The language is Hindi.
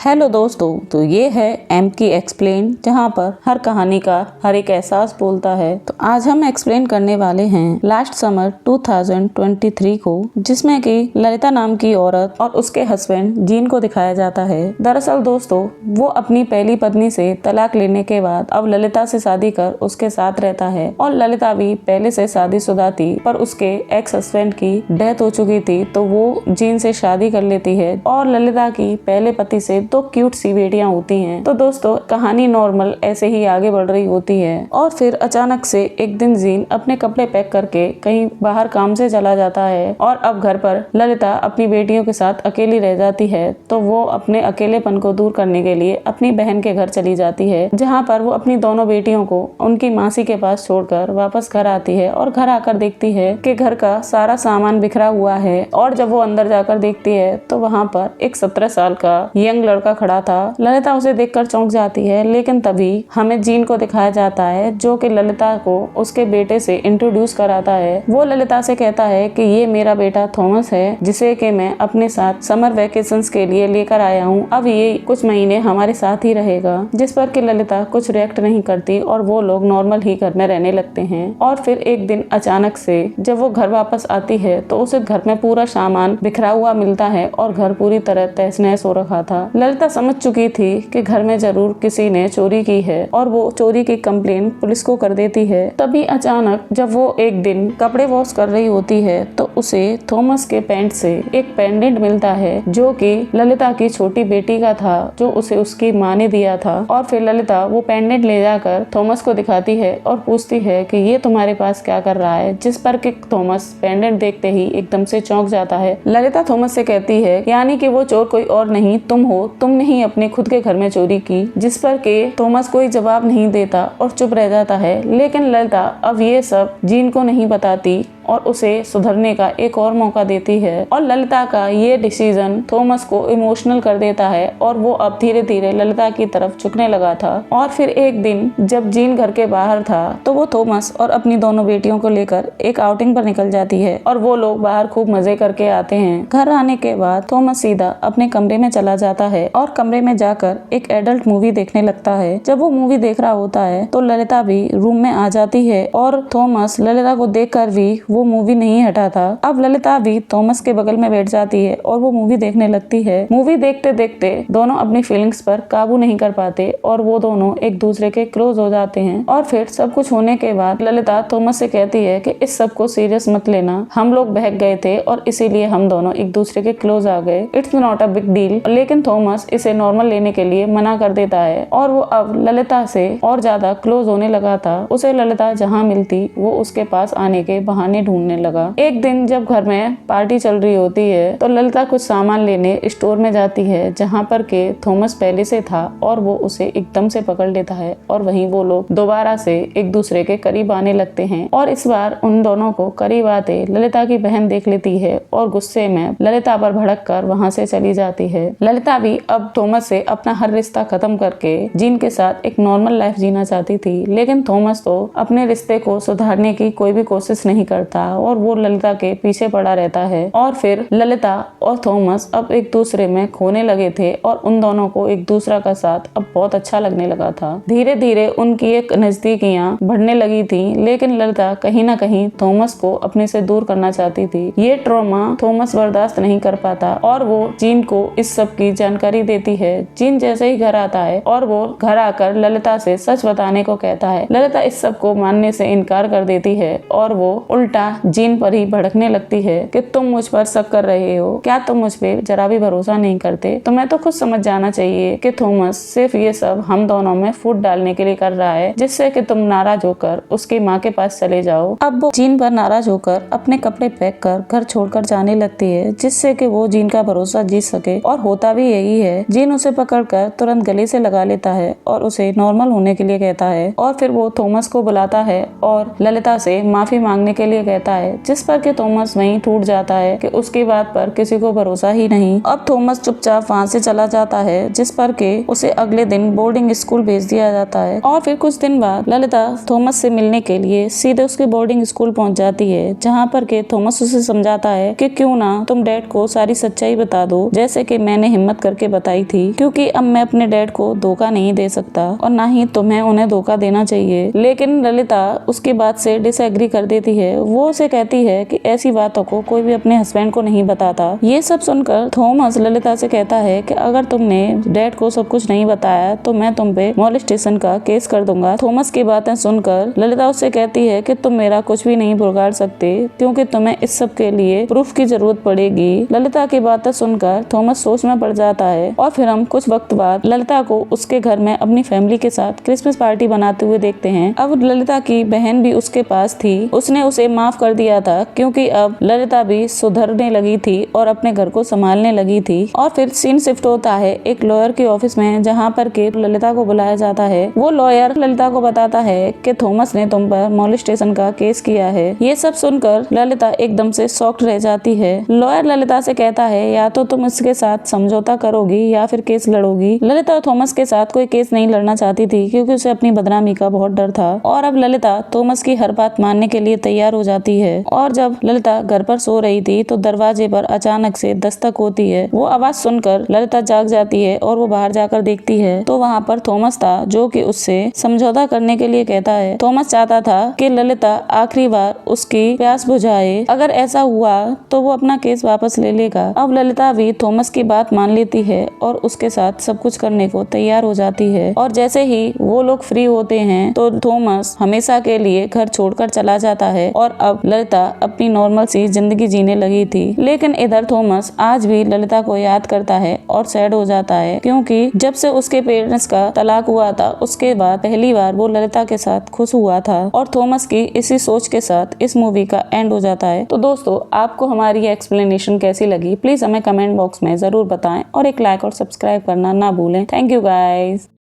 हेलो दोस्तों, तो ये है एम की एक्सप्लेन, जहाँ पर हर कहानी का हर एक एहसास बोलता है। तो आज हम एक्सप्लेन करने वाले हैं लास्ट समर 2023 को, जिसमें कि ललिता नाम की औरत और उसके हस्बैंड जीन को दिखाया जाता है। दरअसल दोस्तों, वो अपनी पहली पत्नी से तलाक लेने के बाद अब ललिता से शादी कर उसके साथ रहता है। और ललिता भी पहले से शादीशुदा थी, पर उसके एक्स हस्बैंड की डेथ हो चुकी थी, तो वो जीन से शादी कर लेती है। और ललिता की पहले पति से तो क्यूट सी बेटियां होती हैं। तो दोस्तों, कहानी नॉर्मल ऐसे ही आगे बढ़ रही होती है और फिर अचानक से एक दिन जीन अपने कपड़े पैक करके कहीं बाहर काम से चला जाता है और अब घर पर ललिता अपनी बेटियों के साथ अकेली रह जाती है। तो वो अपने अकेलेपन को दूर करने के लिए अपनी बहन के घर चली जाती है, जहाँ पर वो अपनी दोनों बेटियों को उनकी मासी के पास छोड़कर वापस घर आती है। और घर आकर देखती है कि घर का सारा सामान बिखरा हुआ है। और जब वो अंदर जाकर देखती है तो वहाँ पर एक 17 साल का यंग लड़का खड़ा था। ललिता उसे देखकर चौंक जाती है, लेकिन तभी हमें जीन को दिखाया जाता है, जो कि ललिता को उसके बेटे से इंट्रोड्यूस कराता है। वो ललिता से कहता है कि ये मेरा बेटा थॉमस है, जिसे कि मैं अपने साथ समर वेकेशंस के लिए लेकर आया हूँ। अब ये कुछ महीने हमारे साथ ही रहेगा। जिस पर कि ललिता कुछ रिएक्ट नहीं करती और वो लोग नॉर्मल ही घर में रहने लगते हैं। और फिर एक दिन अचानक से जब वो घर वापस आती है तो उसे घर में पूरा सामान बिखरा हुआ मिलता है और घर पूरी तरह तहस नहस हो रखा था। ललिता समझ चुकी थी कि घर में जरूर किसी ने चोरी की है और वो चोरी की कंप्लेन पुलिस को कर देती है। तभी अचानक जब वो एक दिन कपड़े वॉश कर रही होती है तो उसे थॉमस के पैंट से एक पेंडेंट मिलता है, जो कि ललिता की छोटी बेटी का था, जो उसे उसकी माँ ने दिया था। और फिर ललिता वो पेंडेंट ले जाकर थॉमस को दिखाती है और पूछती है कि ये तुम्हारे पास क्या कर रहा है। जिस पर कि थॉमस पेंडेंट देखते ही एकदम से चौंक जाता है। ललिता थॉमस से कहती है यानी कि वो चोर कोई और नहीं तुम हो, तुमने ही अपने खुद के घर में चोरी की। जिस पर के थॉमस कोई जवाब नहीं देता और चुप रह जाता है। लेकिन ललिता अब ये सब जीन को नहीं बताती और उसे सुधरने का एक और मौका देती है। और ललिता का ये डिसीजन थॉमस को इमोशनल कर देता है और वो अब धीरे धीरे ललिता की तरफ झुकने लगा था। और फिर एक दिन जब जीन घर के बाहर था तो वो थॉमस और अपनी दोनों बेटियों को लेकर एक आउटिंग पर निकल जाती है और वो लोग बाहर खूब मजे करके आते हैं। घर आने के बाद थॉमस सीधा अपने कमरे में चला जाता है और कमरे में जाकर एक एडल्ट मूवी देखने लगता है। जब वो मूवी देख रहा होता है तो ललिता भी रूम में आ जाती है और थॉमस ललिता को देखकर भी वो मूवी नहीं हटा था। अब ललिता भी थॉमस के बगल में बैठ जाती है और वो मूवी देखने लगती है। मूवी देखते देखते दोनों अपनी फीलिंग्स पर काबू नहीं कर पाते और वो दोनों एक दूसरे के क्लोज हो जाते हैं। और फिर सब कुछ होने के बाद ललिता थॉमस से कहती है कि इस सब को सीरियस मत लेना, हम लोग बहक गए थे और इसीलिए हम दोनों एक दूसरे के क्लोज आ गए, it's not a big deal. लेकिन थॉमस इसे नॉर्मल लेने के लिए मना कर देता है और वो अब ललिता से और ज्यादा क्लोज होने लगा था। उसे ललिता जहाँ मिलती वो उसके पास आने के बहाने ढूंढने लगा। एक दिन जब घर में पार्टी चल रही होती है तो ललिता कुछ सामान लेने स्टोर में जाती है, जहाँ पर के थॉमस पहले से था और वो उसे एकदम से पकड़ लेता है और वहीं वो लोग दोबारा से एक दूसरे के करीब आने लगते हैं। और इस बार उन दोनों को करीब आते ललिता की बहन देख लेती है और गुस्से में ललिता पर भड़क कर वहाँ से चली जाती है। ललिता भी अब थॉमस से अपना हर रिश्ता खत्म करके जीन के साथ एक नॉर्मल लाइफ जीना चाहती थी। लेकिन थॉमस तो अपने रिश्ते को सुधारने की कोई भी कोशिश नहीं करता और वो ललिता के पीछे पड़ा रहता है। और फिर ललिता और थॉमस अब एक दूसरे में खोने लगे थे और उन दोनों को एक दूसरा का साथ अब बहुत अच्छा लगने लगा था। धीरे धीरे उनकी एक नजदीकियां बढ़ने लगी थी, लेकिन ललिता कहीं ना कहीं थॉमस को अपने से दूर करना चाहती थी। ये ट्रॉमा थॉमस बर्दाश्त नहीं कर पाता और वो जीन को इस सब की जानकारी देती है। जीन जैसे ही घर आता है और वो घर आकर ललिता से सच बताने को कहता है। ललिता इस सब को मानने से इनकार कर देती है और वो उल्टा जीन पर ही भड़कने लगती है कि तुम मुझ पर शक कर रहे हो, क्या तुम मुझ पे जरा भी भरोसा नहीं करते? तुम्हें तो खुद समझ जाना चाहिए कि थॉमस सिर्फ ये सब हम दोनों में फूट डालने के लिए कर रहा है, जिससे कि तुम नाराज होकर उसकी माँ के पास चले जाओ। अब वो जीन पर नाराज होकर अपने कपड़े पैक कर घर छोड़कर जाने लगती है, जिससे कि वो जीन का भरोसा जीत सके। और होता भी यही है। जीन उसे पकड़कर तुरंत गले से लगा लेता है और उसे नॉर्मल होने के लिए कहता है। और फिर वो थॉमस को बुलाता है और ललिता से माफी मांगने के लिए कहता कहता है, जिस पर कि थॉमस वहीं टूट जाता है कि उसकी बात पर किसी को भरोसा ही नहीं। अब थॉमस चुपचाप वहाँ से चला जाता है, जिस पर के उसे अगले दिन बोर्डिंग स्कूल भेज दिया जाता है। और फिर कुछ दिन बाद ललिता थॉमस से मिलने के लिए सीधे उसके बोर्डिंग स्कूल पहुंच जाती है, जहाँ पर के थॉमस उसे समझाता है कि क्यों ना तुम डैड को सारी सच्चाई बता दो, जैसे कि मैंने हिम्मत करके बताई थी, क्योंकि अब मैं अपने डैड को धोखा नहीं दे सकता और ना ही तुम्हें उन्हें धोखा देना चाहिए। लेकिन ललिता उसकी बात से डिसएग्री कर देती है। वो उसे कहती है कि ऐसी बातों को कोई भी अपने हस्बैंड को नहीं बताता। ये सब सुनकर थॉमस ललिता से कहता है कि अगर तुमने डैड को सब कुछ नहीं बताया तो मैं तुम पे मोलेस्टेशन का केस कर दूंगा। थॉमस की बातें सुनकर ललिता उससे कहती है कि तुम मेरा कुछ भी नहीं बिगाड़ सकते, क्योंकि तुम्हें इस सब के लिए प्रूफ की जरूरत पड़ेगी। ललिता की बातें सुनकर थॉमस सोच में पड़ जाता है और फिर हम कुछ वक्त बाद ललिता को उसके घर में अपनी फैमिली के साथ क्रिसमस पार्टी बनाते हुए देखते हैं। अब ललिता की बहन भी उसके पास थी। उसने उसे माफ कर दिया था, क्योंकि अब ललिता भी सुधरने लगी थी और अपने घर को संभालने लगी थी। और फिर सीन शिफ्ट होता है एक लॉयर के ऑफिस में, जहाँ पर के ललिता को बुलाया जाता है। वो लॉयर ललिता को बताता है कि थॉमस ने तुम पर मोलेस्टेशन का केस किया है। ये सब सुनकर ललिता एकदम से शॉक्ड रह जाती है। लॉयर ललिता से कहता है, या तो तुम इसके साथ समझौता करोगी या फिर केस लड़ोगी। ललिता थॉमस के साथ कोई केस नहीं लड़ना चाहती थी, क्योंकि उसे अपनी बदनामी का बहुत डर था। और अब ललिता थॉमस की हर बात मानने के लिए तैयार हो जाती है। और जब ललिता घर पर सो रही थी तो दरवाजे पर अचानक से दस्तक होती है। वो आवाज सुनकर ललिता जाग जाती है और वो बाहर जाकर देखती है तो वहाँ पर थॉमस था, जो कि उससे समझौता करने के लिए कहता है। थॉमस चाहता था कि ललिता आखिरी बार उसकी प्यास बुझाए। अगर ऐसा हुआ तो वो अपना केस वापस ले लेगा। अब ललिता भी थॉमस की बात मान लेती है और उसके साथ सब कुछ करने को तैयार हो जाती है। और जैसे ही वो लोग फ्री होते हैं तो थॉमस हमेशा के लिए घर छोड़कर चला जाता है और अब ललिता अपनी नॉर्मल सी जिंदगी जीने लगी थी। लेकिन इधर थॉमस आज भी ललिता को याद करता है और सैड हो जाता है, क्योंकि जब से उसके पेरेंट्स का तलाक हुआ था उसके बाद पहली बार वो ललिता के साथ खुश हुआ था। और थॉमस की इसी सोच के साथ इस मूवी का एंड हो जाता है। तो दोस्तों, आपको हमारी ये एक्सप्लेनेशन कैसी लगी प्लीज हमें कमेंट बॉक्स में जरूर बताएं और एक लाइक और सब्सक्राइब करना ना भूलें। Thank you guys.